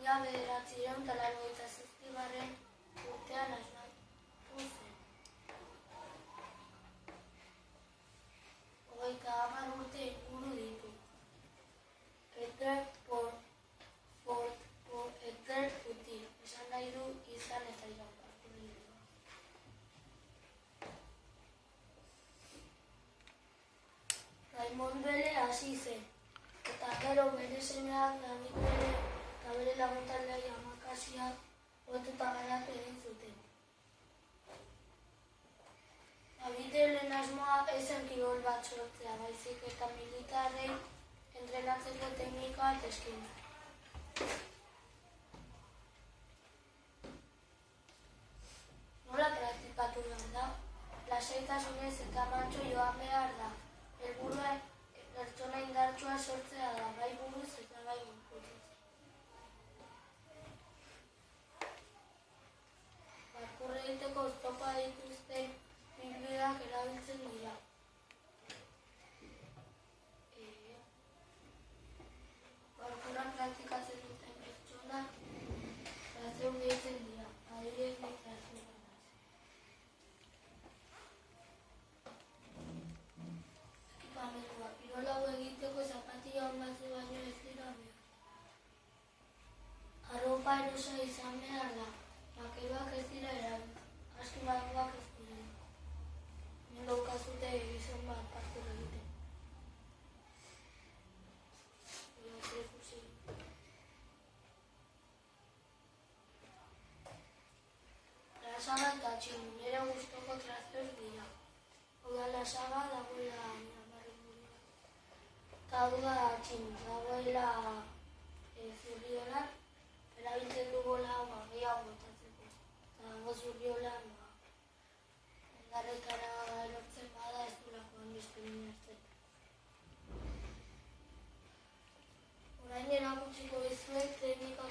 Mila bederatziehun eta laurogeita zazpigarren urtean asmatu zen. 30 urte inguru ditu. Edward Putin, esan nahi du izan eta irakurri du. Raimon Bele hasi zen, eta gero bere semeak David Bele eta bere laguntaldea Amakasiak lotuta garatu egin zuten. Davidelen asmoa ez zen kirol bat sortzea, baizik eta militarrei entrenatzeko teknika bat eskaintzea. Nola praktikatu behar da? Lasaitasunez eta mantso joan behar da. Helburua pertsona indartsua sortzea da, bai buruz eta bai gorputzez. Parkur egiteko oztopoak dituzten ibilbideak erabiltzen dira. Parkurra praktikatzen duten pertsonak trazeun gehitzen dira, adibidez nik trazeun naiz. Ekipamendua, kirol hau egiteko zapatilla on batzuk baino ez dira behar. Arropa erosa izan behar da, bakeroak ez dira erabiltzen, aski malguak ez dira. Daukazute gizon bat parkur egiten. Lasaga eta txinu, nire guztoko trazeoz dira. Hau da lasaga, dagoela miramarren burua. Eta hau da txinu, dagoela zurriolan, erabiltzen du bola gehiago botatzeko. Eta dago zurriolan, garretara erortzen bada ez durako hanbizten inertzen. Orain erakutsiko dizuet teknika